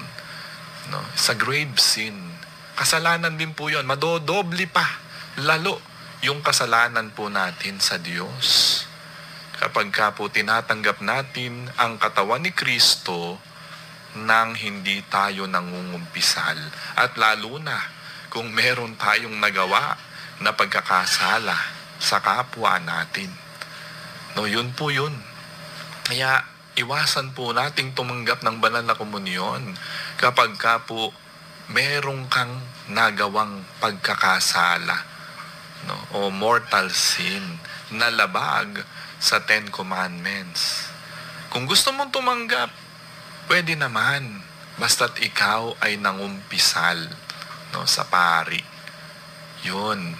No? It's a grave sin. Kasalanan din po yun. Madodoble pa. Lalo yung kasalanan po natin sa Diyos. Kapag ka po tinatanggap natin ang katawan ni Kristo nang hindi tayo nangungumpisal. At lalo na kung meron tayong nagawa na pagkakasala sa kapwa natin. No, yun po yun. Kaya iwasan po nating tumanggap ng banal na komunyon kapag ka po merong kang nagawang pagkakasala, no, o mortal sin na labag sa 10 Commandments. Kung gusto mong tumanggap, pwede naman, basta't ikaw ay nangumpisal, no, sa pari. Yun.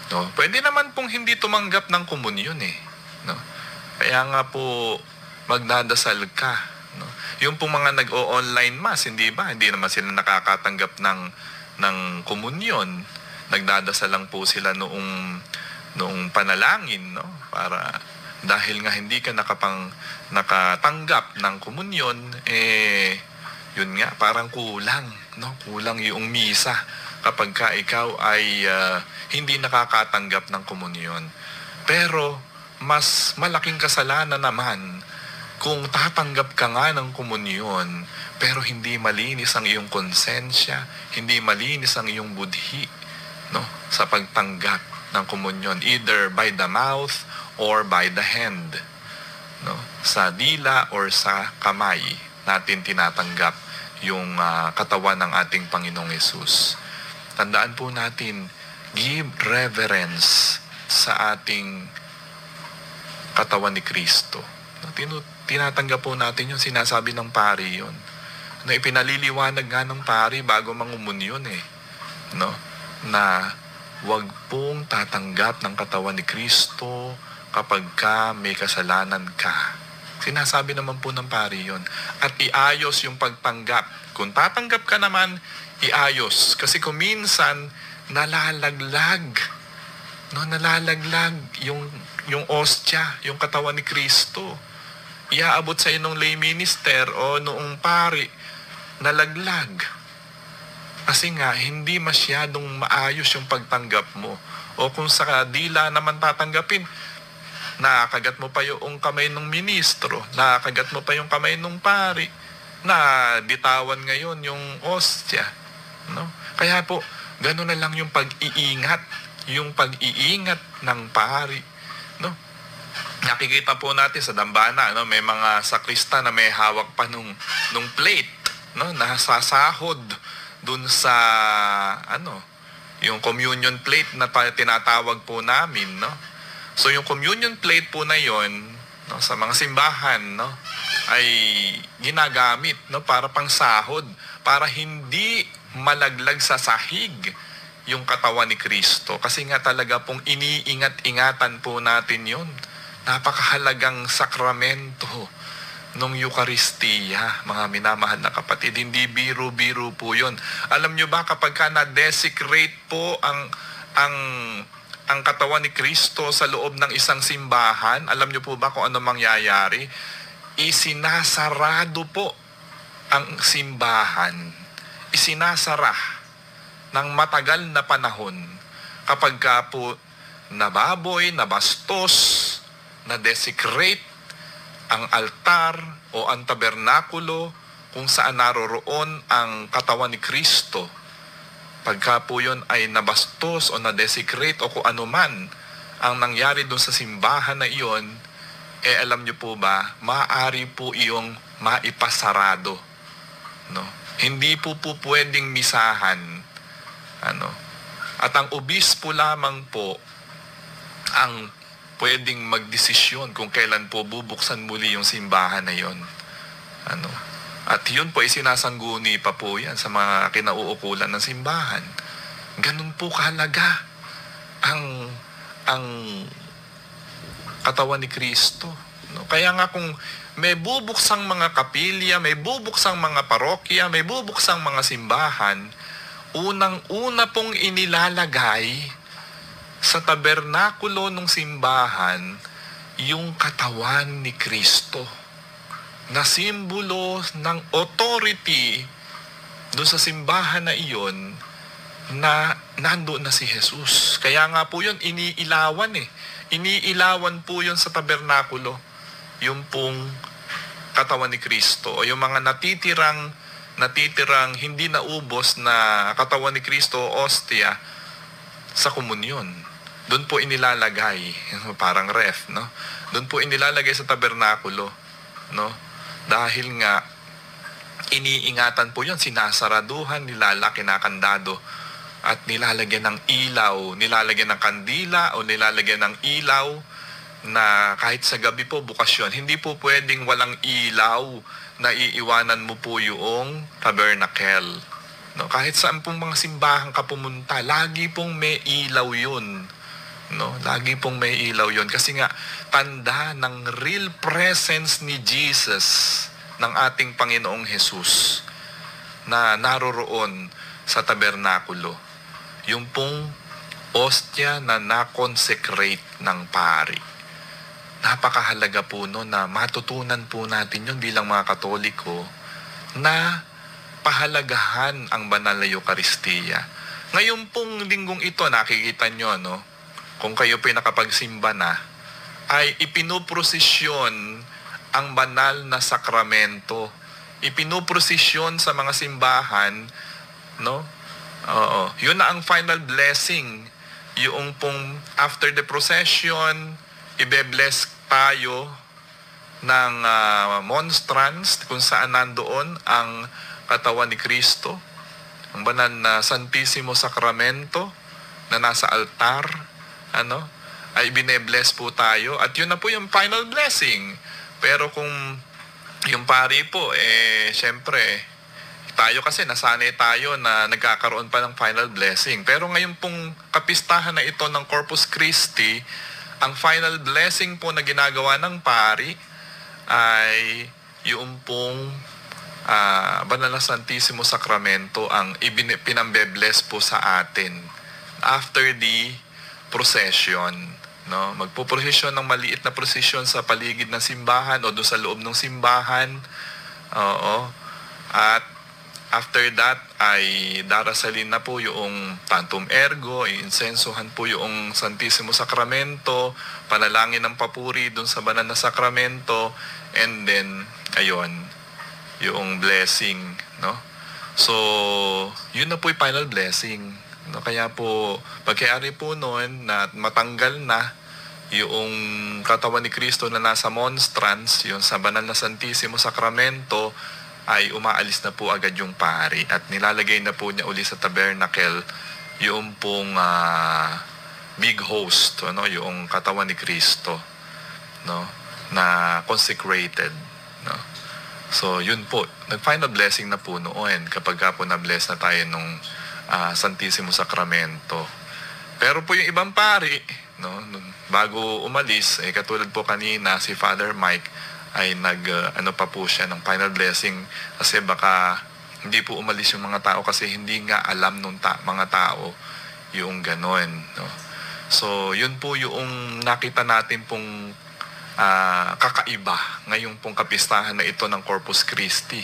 No, pwede naman pong hindi tumanggap ng komunyon no. Kaya nga po magdadasal ka. No? Yung pong mga nag-o-online mass, hindi ba? Hindi naman sila nakakatanggap ng komunyon. Nagdadasal lang po sila noong panalangin, no? Para dahil nga hindi ka nakatanggap ng komunyon, yun nga, parang kulang, no? Kulang yung misa kapag ka ikaw ay hindi nakakatanggap ng komunyon. Pero mas malaking kasalanan naman kung tatanggap ka nga ng komunyon, pero hindi malinis ang iyong konsensya, hindi malinis ang iyong budhi, no, sa pagtanggap ng komunyon, either by the mouth or by the hand, no, sa dila or sa kamay natin tinatanggap yung katawan ng ating Panginoong Yesus. Tandaan po natin, give reverence sa ating katawan ni Kristo. Tinatanggap po natin yung sinasabi ng pari yun. Na ipinaliliwanag nga ng pari bago mangumunyon no? Na wag pong tatanggap ng katawan ni Kristo kapag ka may kasalanan ka. Sinasabi naman po ng pari yun. At iayos yung pagtanggap. Kung tatanggap ka naman, iayos. Kasi kung minsan, nalalaglag. No, nalalaglag yung ostya, yung katawan ni Kristo. Iaabot sa inong lay minister o noong pari, nalaglag. Kasi nga, hindi masyadong maayos yung pagtanggap mo. O kung sa dila naman tatanggapin, Nakakagat mo pa yung kamay ng ministro, nakakagat mo pa yung kamay ng pari, na bitawan ngayon yung ostya, no? Kaya po, gano'n na lang yung pag-iingat ng pari, no? Nakikita po natin sa dambana, no, may mga sakrista na may hawak pa nung plate, no, nasasahod dun sa yung communion plate na tinatawag po namin, no. So yung communion plate po na yon, no, sa mga simbahan, no, ay ginagamit, no, para pangsahod, para hindi malaglag sa sahig yung katawan ni Kristo. Kasi nga talaga pong iniingat-ingatan po natin yon. Napakahalagang sakramento nung Eucharistia, mga minamahal na kapatid. Hindi biro-biro po yun. Alam nyo ba, kapag ka na-desecrate po ang katawan ni Kristo sa loob ng isang simbahan, alam nyo po ba kung ano mangyayari? Isinasarado po ang simbahan. Isinasara ng matagal na panahon kapag ka po nababoy, nabastos, na-desecrate ang altar o ang tabernakulo kung saan naroroon ang katawan ni Kristo. Pagka po yun ay nabastos o na-desecrate o kung ano man ang nangyari doon sa simbahan na iyon, alam nyo po ba, maaari po iyong maipasarado. No? Hindi po pwedeng misahan. At ang obispo lamang po ang pwedeng magdesisyon kung kailan po bubuksan muli yung simbahan na yon. At yun po ay sinasangguni pa po yan sa mga kinauukulan ng simbahan. Ganun po kahalaga ang katawan ni Kristo. No? Kaya nga kung may bubuksang mga kapilya, may bubuksang mga parokya, may bubuksang mga simbahan, unang-una pong inilalagay sa tabernakulo ng simbahan yung katawan ni Kristo na simbolo ng authority doon sa simbahan na iyon na nandoon na si Jesus. Kaya nga po yun, iniilawan Iniilawan po yun sa tabernakulo, yung pong katawan ni Kristo o yung mga natitirang hindi naubos na katawan ni Kristo o ostia sa komunyon. Doon po inilalagay, parang ref, no? Doon po inilalagay sa tabernakulo, no? Dahil nga iniingatan po 'yon, sinasaraduhan, kinakandado at nilalagyan ng ilaw, nilalagyan ng kandila o nilalagyan ng ilaw na kahit sa gabi po bukas 'yon. Hindi po pwedeng walang ilaw na iiwanan mo po yung tabernacle. No, kahit saan pong mga simbahan ka pumunta, lagi pong may ilaw 'yun. No, lagi pong may ilaw 'yon kasi nga tanda ng real presence ni Jesus, ng ating Panginoong Jesus na naroroon sa tabernakulo. Yung pong ostya na na-consecrate ng pari. Napakahalaga po no na matutunan po natin yun bilang mga Katoliko na pahalagahan ang banal na Eucharistia. Ngayon pong linggong ito, nakikita nyo, no? Kung kayo po'y nakapagsimba na, ay ipinuprosesyon ang banal na sakramento. Ipinuprosesyon sa mga simbahan, no? Oo. Yun na ang final blessing. Yung pong after the procession, ibe-bless tayo ng monstrance kung saan nandoon ang katawan ni Kristo, ang banal na Santissimo Sacramento na nasa altar, ay bine-bless po tayo at yun na po yung final blessing. Pero kung yung pari po, syempre, tayo kasi nasanay tayo na nagkakaroon pa ng final blessing. Pero ngayon pong kapistahan na ito ng Corpus Christi, ang final blessing po na ginagawa ng pari ay yung pong banal na Santissimo Sacramento ang pinambe-bless po sa atin after the procession. No? Magpo-procession ng maliit na procession sa paligid ng simbahan o doon sa loob ng simbahan. Oo. At After that ay darasalin na po yung tantum ergo, iinsensuhan po yung Santissimo Sacramento, panalangin ng papuri dun sa banal na sakramento, and then, ayun, yung blessing, no? So, yun na po yung final blessing. No? Kaya po, pagkayari po noon na matanggal na yung katawan ni Kristo na nasa monstrance, yung sa banal na Santissimo Sacramento, ay umaalis na po agad yung pari at nilalagay na po niya uli sa tabernacle yung pong big host, ano, yung katawan ni Kristo, no, na consecrated, no. So yun po, nag-final blessing na po noon kapag po na-bless na tayo nung Santissimo Sacramento. Pero po yung ibang pari, no, bago umalis, katulad po kanina si Father Mike ay ano pa po siya ng final blessing kasi baka hindi po umalis yung mga tao kasi hindi nga alam nung mga tao yung ganon, no? So yun po yung nakita natin pong kakaiba ngayong pong kapistahan na ito ng Corpus Christi,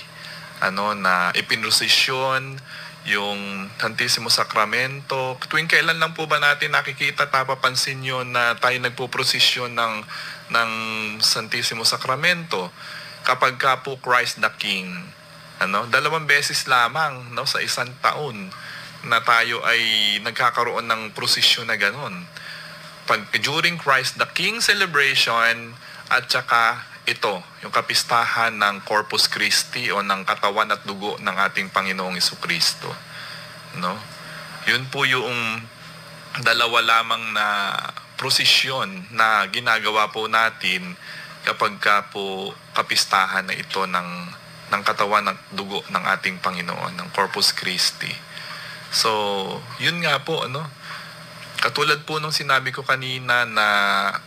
ano, na ipinrosisyon yung Santissimo Sacramento. Tuwing kailan lang po ba natin nakikita, napapansin nyo na tayo nagpo-prosesyon ng Santissimo Sacramento? Kapag ka po Christ the King, ano, 2 beses lamang, no, sa isang taon na tayo ay nagkakaroon ng prosesyon na ganon. During Christ the King celebration at saka ito, yung kapistahan ng Corpus Christi o ng katawan at dugo ng ating Panginoong Jesucristo, no? Yun po yung dalawa lamang na prosesyon na ginagawa po natin kapag ka po kapistahan na ito ng katawan at dugo ng ating Panginoon, ng Corpus Christi. So, yun nga po, ano? Katulad po nung sinabi ko kanina na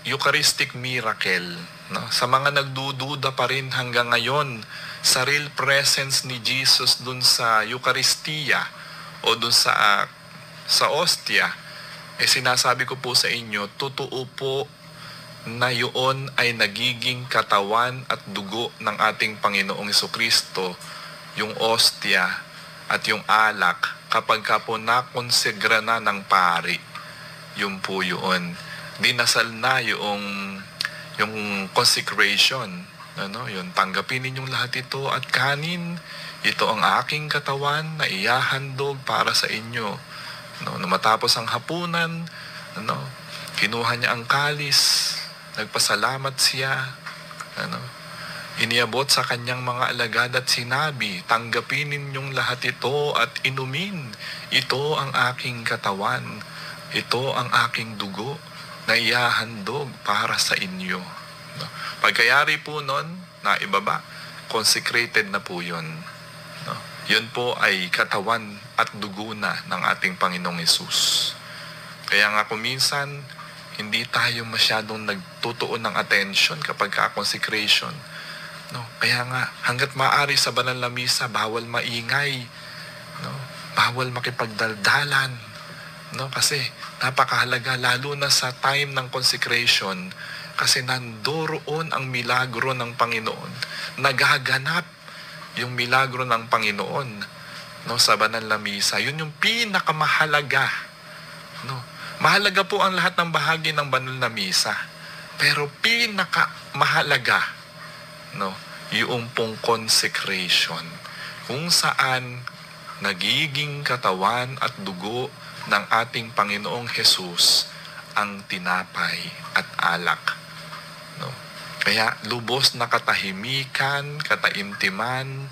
Eucharistic miracle, no? Sa mga nagdududa pa rin hanggang ngayon sa real presence ni Jesus dun sa Eucharistia o dun sa ostia, sinasabi ko po sa inyo, totoo po na yun ay nagiging katawan at dugo ng ating Panginoong Jesucristo, yung ostia at yung alak, kapag ka po nakonsegra na ng pari. Yun po yun. Dinasal na yung consecration, ano, yun, tanggapin ninyong lahat ito at kanin, ito ang aking katawan na ihahandog para sa inyo. No, nung matapos ang hapunan, ano, kinuha niya ang kalis, nagpasalamat siya, ano, iniabot sa kanyang mga alagad at sinabi, tanggapin ninyong lahat ito at inumin, ito ang aking katawan, ito ang aking dugo na ihahandog para sa inyo. No? Pagkayari po nun, na ibaba, consecrated na po yun. No? Yun po ay katawan at dugo na ng ating Panginoong Hesus. Kaya nga kung minsan, hindi tayo masyadong nagtutuon ng attention kapag ka-consecration. No? Kaya nga, hanggat maaari sa banal na misa, bawal maingay. No? Bawal makipagdaldalan. No? Kasi napakahalaga, lalo na sa time ng consecration, kasi nandoon ang milagro ng Panginoon. Nagaganap yung milagro ng Panginoon, no, sa banal na misa. Yun yung pinakamahalaga. No? Mahalaga po ang lahat ng bahagi ng banal na misa. Pero pinakamahalaga, no, yung pong consecration. Kung saan nagiging katawan at dugo ng ating Panginoong Hesus ang tinapay at alak. No? Kaya lubos na katahimikan, kataimtiman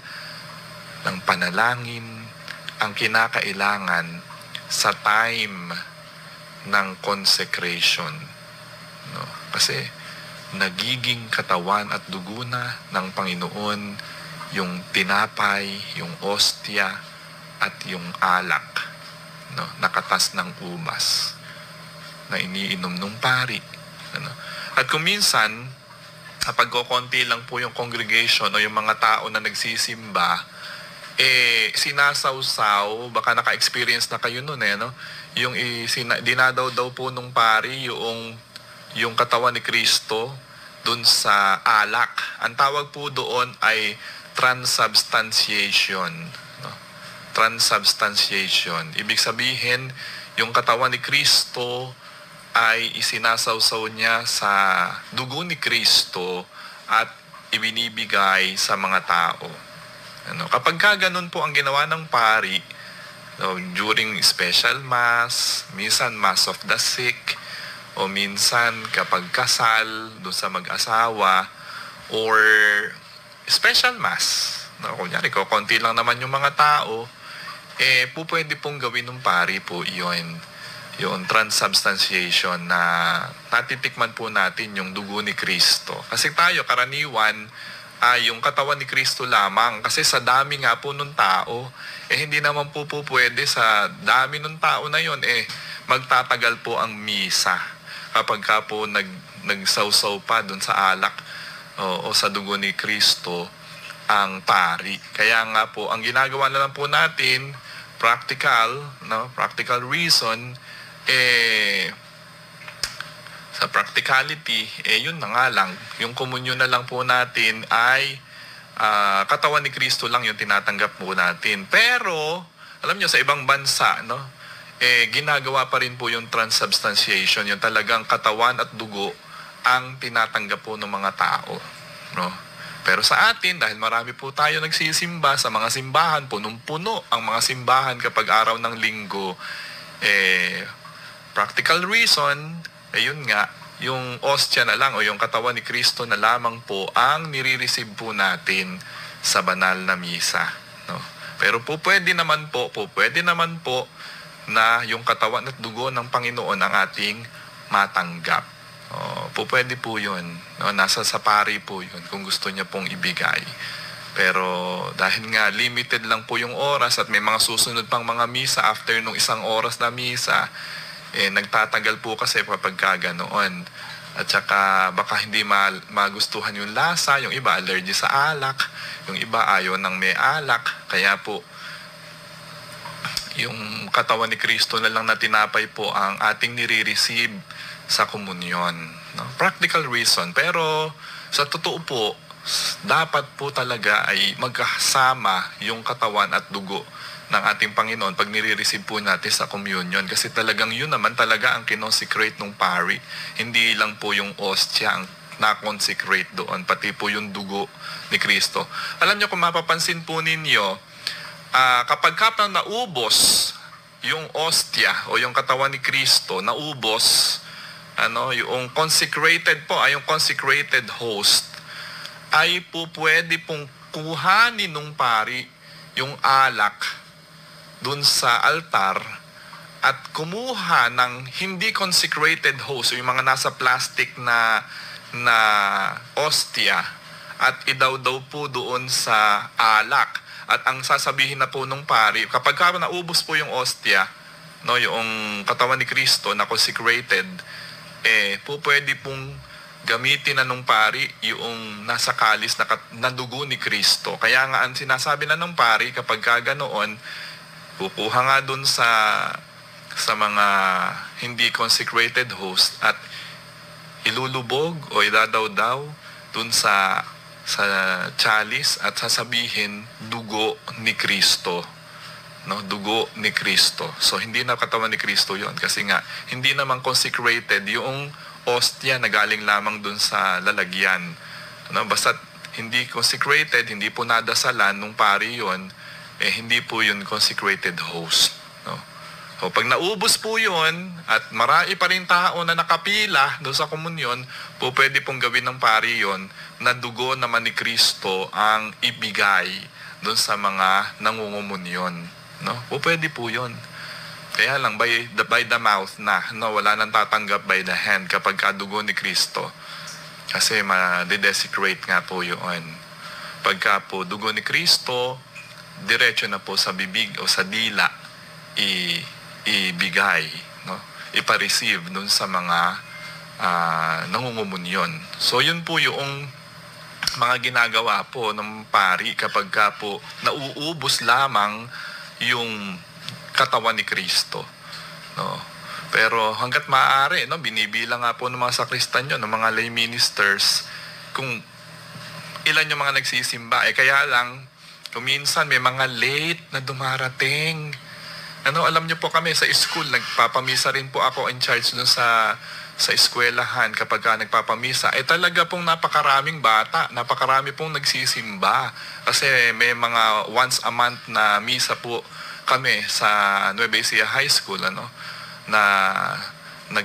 ng panalangin ang kinakailangan sa time ng consecration. No? Kasi nagiging katawan at dugo na ng Panginoon yung tinapay, yung ostia at yung alak, no, nakatas ng ubas na iniinom ng pari, ano. At kung minsan kapag konti lang po yung congregation o yung mga tao na nagsisimba, sinasawsaw, baka naka-experience na kayo nun, no? Yung dinadaw daw po nung pari yung katawan ni Kristo dun sa alak. Ang tawag po doon ay transubstantiation, no? transubstantiation. Ibig sabihin, yung katawan ni Kristo ay isinasawsaw niya sa dugo ni Kristo at ibinibigay sa mga tao. Kapag ganun po ang ginawa ng pari, during special mass, minsan mass of the sick, o minsan kapag kasal doon sa mag-asawa, or special mass, kunyari ko, konti lang naman yung mga tao, pwede pong gawin ng pari po yung transubstantiation na natitikman po natin yung dugo ni Kristo. Kasi tayo, karaniwan, yung katawan ni Kristo lamang. Kasi sa dami nga po nung tao, hindi naman po pwede sa dami nung tao na yon magtatagal po ang misa. Kapag ka po nagsawsaw pa dun sa alak o sa dugo ni Kristo ang pari. Kaya nga po, ang ginagawa na lang po natin, practical reason, sa practicality, yun na nga lang, yung komunyon na lang po natin ay katawan ni Kristo lang yung tinatanggap po natin. Pero, alam nyo, sa ibang bansa, ginagawa pa rin po yung transubstantiation, yung talagang katawan at dugo ang tinatanggap po ng mga tao. Pero sa atin, dahil marami po tayo nagsisimba sa mga simbahan, punong-puno ang mga simbahan kapag araw ng linggo, practical reason, yun nga, yung ostia na lang o yung katawan ni Kristo na lamang po ang nire-receive po natin sa banal na misa. Pero pwede naman po na yung katawan at dugo ng Panginoon ang ating matanggap. Pwede po yun. Nasa sa pari po yun kung gusto niya pong ibigay. Pero dahil nga limited lang po yung oras at may mga susunod pang mga misa after nung 1 oras na misa, nagtatagal po kasi kapag ganoon. At saka baka hindi magustuhan yung lasa, yung iba allergy sa alak, yung iba ayaw ng may alak. Kaya po, yung katawan ni Kristo na lang na tinapay po ang ating nire-receive sa komunyon. Practical reason. Pero sa totoo po, dapat po talaga ay magkasama yung katawan at dugo ng ating Panginoon pag nire-receive po natin sa communion. Kasi talagang yun naman talaga ang kinosecrate ng pari. Hindi lang po yung ostia ang na-consecrate doon, pati po yung dugo ni Kristo. Alam nyo, kung mapapansin po ninyo, kapag naubos yung ostia o yung katawan ni Kristo, naubos, yung consecrated po, yung consecrated host, ay po pwede pong kuhanin ng pari yung alak dun sa altar at kumuha ng hindi consecrated host, yung mga nasa plastic na ostia, at idaw-daw po doon sa alak. At ang sasabihin na po nung pari, kapag naubos po yung ostia, yung katawan ni Kristo na consecrated, po pwede pong gamitin na nung pari yung nasa kalis na dugo ni Kristo. Kaya nga ang sinasabi na nung pari, kapag ganoon, kukuha nga dun sa mga hindi consecrated host at ilulubog o idadaw-daw dun sa chalice at sasabihin dugo ni Kristo. Dugo ni Kristo. So hindi na katawan ni Kristo yon kasi nga hindi naman consecrated yung ostia na galing lamang dun sa lalagyan. Basta hindi consecrated, hindi po nadasalan nung pari yon, hindi po yun consecrated host. So, pag naubos po yun, at marami pa rin tao na nakapila doon sa komunyon, po pwede pong gawin ng pari yun, na dugo naman ni Kristo ang ibigay doon sa mga nangungumunyon. Po pwede po yun. Kaya lang, by the mouth na, wala nang tatanggap by the hand kapag kadugo ni Kristo. Kasi ma-desecrate nga po yun. Pagka po dugo ni Kristo, diretso na po sa bibig o sa dila ibigay, ipa-receive dun sa mga nangungumunyon. So yun po yung mga ginagawa po ng pari kapag ka po nauubos lamang yung katawan ni Kristo. Pero hanggat maaari, binibilang nga po ng mga sakristan yun, ng mga lay ministers, kung ilan yung mga nagsisimba. Kaya lang, Kuminsan may mga late na dumarating. Alam niyo po kami sa school, nagpapamisa rin po ako in charge dun sa eskwelahan kapag nagpapamisa. Talaga pong napakaraming bata, napakarami pong nagsisimba. Kasi may mga once a month na misa po kami sa Nueva Ecija High School, na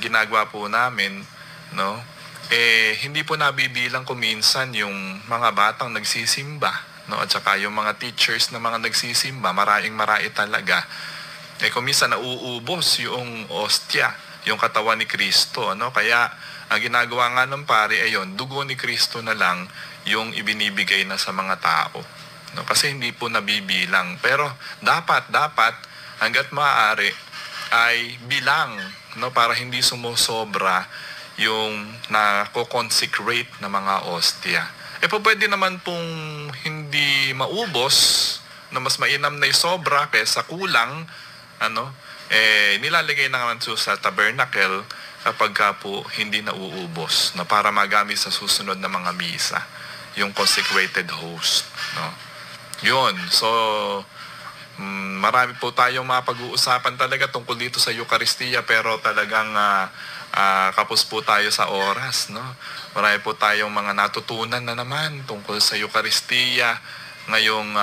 ginagawa po namin, no? Hindi po nabibilang kuminsan yung mga batang nagsisimba, no? At saka yung mga teachers na mga nagsisimba, maraming talaga. Kuminsan nauubos yung ostya, yung katawan ni Kristo, no? Kaya ang ginagawa nga ng pare ay dugo ni Kristo na lang yung ibinibigay na sa mga tao, no? Kasi hindi po nabibilang. Pero dapat hangga't maaari ay bilang, no, para hindi sumusobra yung nako-consecrate na mga ostya. Pwede naman pong hindi maubos, na mas mainam na sobra kaysa kulang, nilalagay na naman sa tabernacle kapag po hindi nauubos, na para magamit sa susunod na mga misa, yung consecrated host, no? Yun. So, marami po tayong mapag-uusapan talaga tungkol dito sa Eucharistia, pero talagang kapos po tayo sa oras, no? Marami po tayong mga natutunan na naman tungkol sa Eucharistia ngayong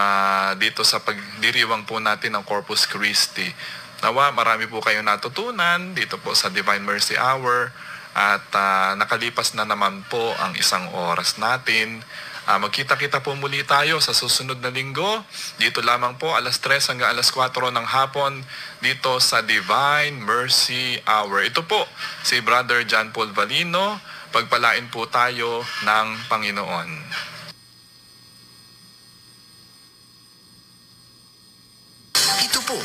dito sa pagdiriwang po natin ng Corpus Christi. Nawa, marami po kayong natutunan dito po sa Divine Mercy Hour, at nakalipas na naman po ang isang oras natin. Magkita-kita po muli tayo sa susunod na linggo. Dito lamang po, 3:00 hanggang 4:00 ng hapon, dito sa Divine Mercy Hour. Ito po, si Brother John Paul Valino. Pagpalain po tayo ng Panginoon. Ito po